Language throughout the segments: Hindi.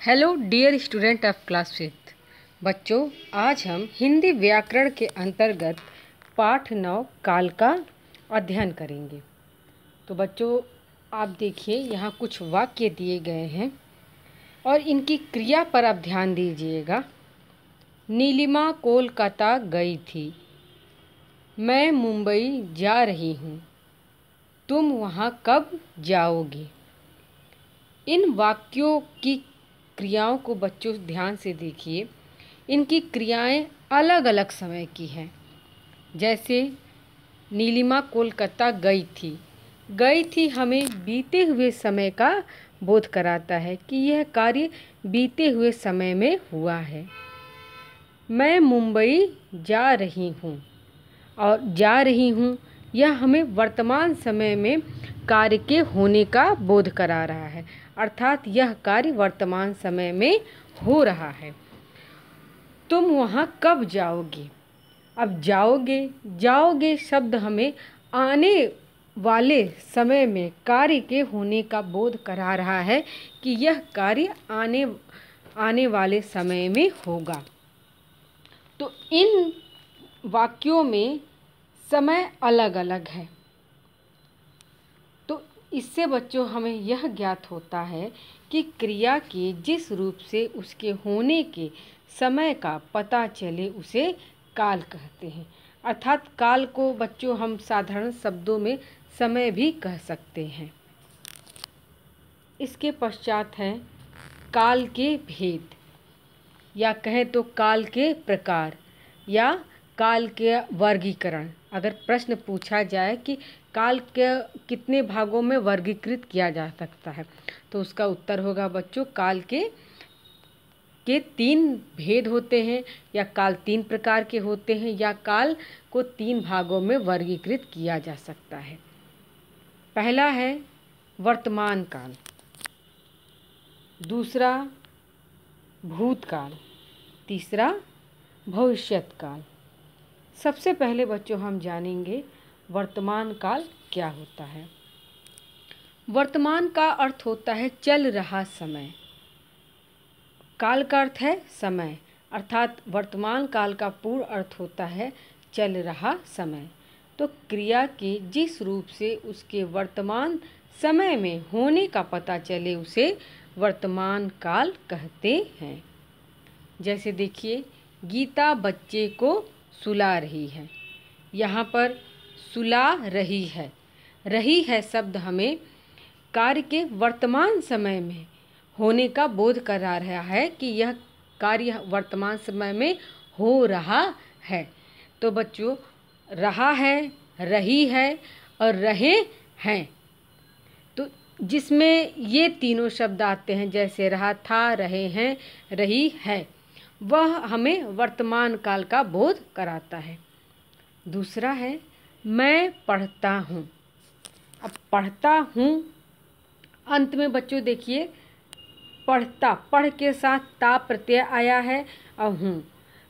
Hello dear student of class 5th। बच्चों, आज हम हिंदी व्याकरण के अंतर्गत पाठ 9 काल का अध्ययन करेंगे। तो बच्चों, आप देखिए, यहाँ कुछ वाक्य दिए गए हैं और इनकी क्रिया पर आप ध्यान दीजिएगा। नीलिमा कोलकाता गई थी, मैं मुंबई जा रही हूँ, तुम वहाँ कब जाओगे। इन वाक्यों की क्रियाओं को बच्चों ध्यान से देखिए। इनकी क्रियाएं अलग अलग समय की हैं। जैसे नीलिमा कोलकाता गई थी हमें बीते हुए समय का बोध कराता है कि यह कार्य बीते हुए समय में हुआ है। मैं मुंबई जा रही हूँ और जा रही हूँ यह हमें वर्तमान समय में कार्य के होने का बोध करा रहा है, अर्थात यह कार्य वर्तमान समय में हो रहा है। तुम वहाँ कब जाओगे। अब जाओगे शब्द हमें आने वाले समय में कार्य के होने का बोध करा रहा है कि यह कार्य आने वाले समय में होगा। तो इन वाक्यों में समय अलग अलग है। तो इससे बच्चों हमें यह ज्ञात होता है कि क्रिया के जिस रूप से उसके होने के समय का पता चले उसे काल कहते हैं। अर्थात काल को बच्चों हम साधारण शब्दों में समय भी कह सकते हैं। इसके पश्चात है काल के भेद, या कहें तो काल के प्रकार या काल के वर्गीकरण। अगर प्रश्न पूछा जाए कि काल के कितने भागों में वर्गीकृत किया जा सकता है, तो उसका उत्तर होगा बच्चों, काल के 3 भेद होते हैं, या काल 3 प्रकार के होते हैं, या काल को 3 भागों में वर्गीकृत किया जा सकता है। पहला है वर्तमान काल, दूसरा भूतकाल, तीसरा भविष्यत काल। सबसे पहले बच्चों हम जानेंगे वर्तमान काल क्या होता है। वर्तमान का अर्थ होता है चल रहा समय। काल का अर्थ है समय, अर्थात वर्तमान काल का पूर्ण अर्थ होता है चल रहा समय। तो क्रिया के जिस रूप से उसके वर्तमान समय में होने का पता चले उसे वर्तमान काल कहते हैं। जैसे देखिए, गीता बच्चे को सुला रही है। यहाँ पर सुला रही है शब्द हमें कार्य के वर्तमान समय में होने का बोध करा रहा है कि यह कार्य वर्तमान समय में हो रहा है। तो बच्चों, रहा है, रही है और रहे हैं, तो जिसमें ये तीनों शब्द आते हैं, जैसे रहा था, रहे हैं, रही है, वह हमें वर्तमान काल का बोध कराता है। दूसरा है मैं पढ़ता हूँ। अब पढ़ता हूँ अंत में बच्चों देखिए, पढ़ के साथ ता प्रत्यय आया है और हूँ,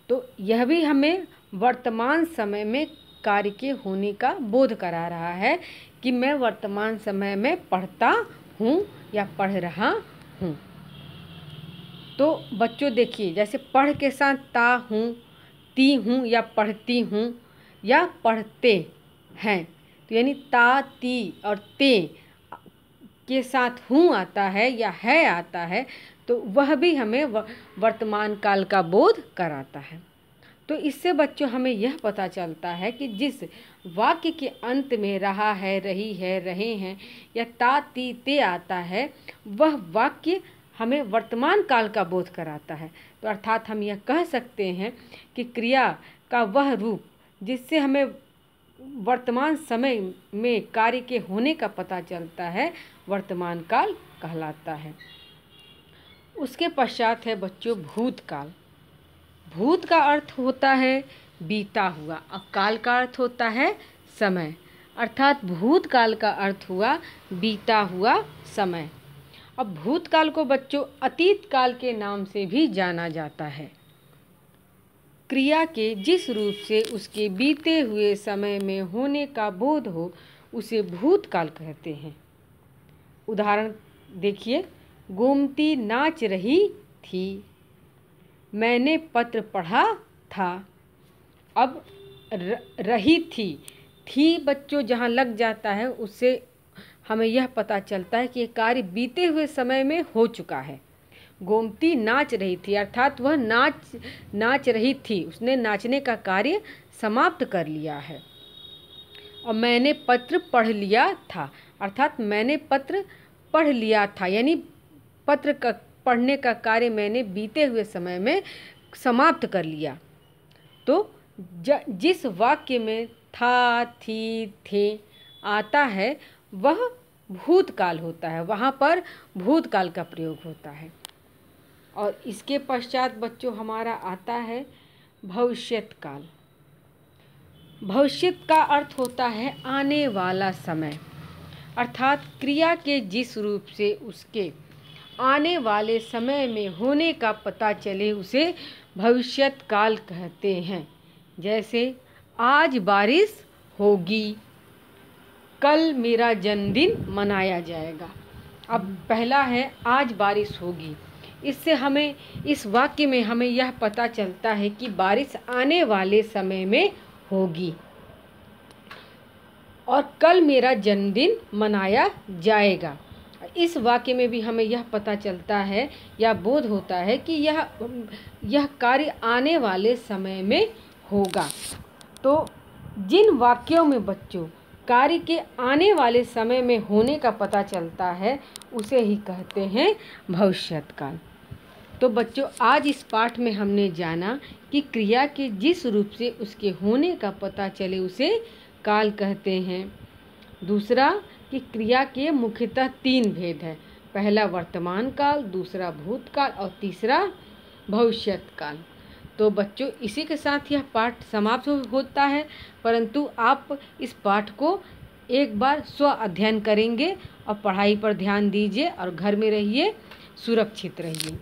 तो यह भी हमें वर्तमान समय में कार्य के होने का बोध करा रहा है कि मैं वर्तमान समय में पढ़ता हूँ या पढ़ रहा हूँ। तो बच्चों देखिए, जैसे पढ़ के साथ ता हूँ, ती हूँ या पढ़ती हूँ या पढ़ते हैं, तो यानी ता, ती और ते के साथ हूँ आता है या है आता है, तो वह भी हमें वर्तमान काल का बोध कराता है। तो इससे बच्चों हमें यह पता चलता है कि जिस वाक्य के अंत में रहा है, रही है, रहे हैं या ता, ती, ते आता है, वह वाक्य हमें वर्तमान काल का बोध कराता है। तो अर्थात हम यह कह सकते हैं कि क्रिया का वह रूप जिससे हमें वर्तमान समय में कार्य के होने का पता चलता है, वर्तमान काल कहलाता है। उसके पश्चात है बच्चों भूतकाल। भूत का अर्थ होता है बीता हुआ और काल का अर्थ होता है समय, अर्थात भूतकाल का अर्थ हुआ बीता हुआ समय। अब भूतकाल को बच्चों अतीत काल के नाम से भी जाना जाता है। क्रिया के जिस रूप से उसके बीते हुए समय में होने का बोध हो उसे भूतकाल कहते हैं। उदाहरण देखिए, गोमती नाच रही थी, मैंने पत्र पढ़ा था। अब रही थी बच्चों जहाँ लग जाता है उससे हमें यह पता चलता है कि ये कार्य बीते हुए समय में हो चुका है। गोमती नाच रही थी अर्थात वह नाच रही थी, उसने नाचने का कार्य समाप्त कर लिया है। और मैंने पत्र पढ़ लिया था अर्थात मैंने पत्र पढ़ लिया था, यानी पत्र का पढ़ने का कार्य मैंने बीते हुए समय में समाप्त कर लिया। तो जिस वाक्य में था, थी, थे आता है वह भूतकाल होता है, वहाँ पर भूतकाल का प्रयोग होता है। और इसके पश्चात बच्चों हमारा आता है भविष्यत काल। भविष्यत का अर्थ होता है आने वाला समय, अर्थात क्रिया के जिस रूप से उसके आने वाले समय में होने का पता चले उसे भविष्यत काल कहते हैं। जैसे आज बारिश होगी, कल मेरा जन्मदिन मनाया जाएगा। अब पहला है आज बारिश होगी, इससे हमें इस वाक्य में हमें यह पता चलता है कि बारिश आने वाले समय में होगी। और कल मेरा जन्मदिन मनाया जाएगा, इस वाक्य में भी हमें यह पता चलता है या बोध होता है कि यह कार्य आने वाले समय में होगा। तो जिन वाक्यों में बच्चों कार्य के आने वाले समय में होने का पता चलता है उसे ही कहते हैं भविष्यत काल। तो बच्चों आज इस पाठ में हमने जाना कि क्रिया के जिस रूप से उसके होने का पता चले उसे काल कहते हैं। दूसरा कि क्रिया के मुख्यतः 3 भेद हैं, पहला वर्तमान काल, दूसरा भूतकाल और तीसरा भविष्यत काल। तो बच्चों इसी के साथ यह पाठ समाप्त होता है, परंतु आप इस पाठ को एक बार स्व अध्ययन करेंगे और पढ़ाई पर ध्यान दीजिए और घर में रहिए, सुरक्षित रहिए।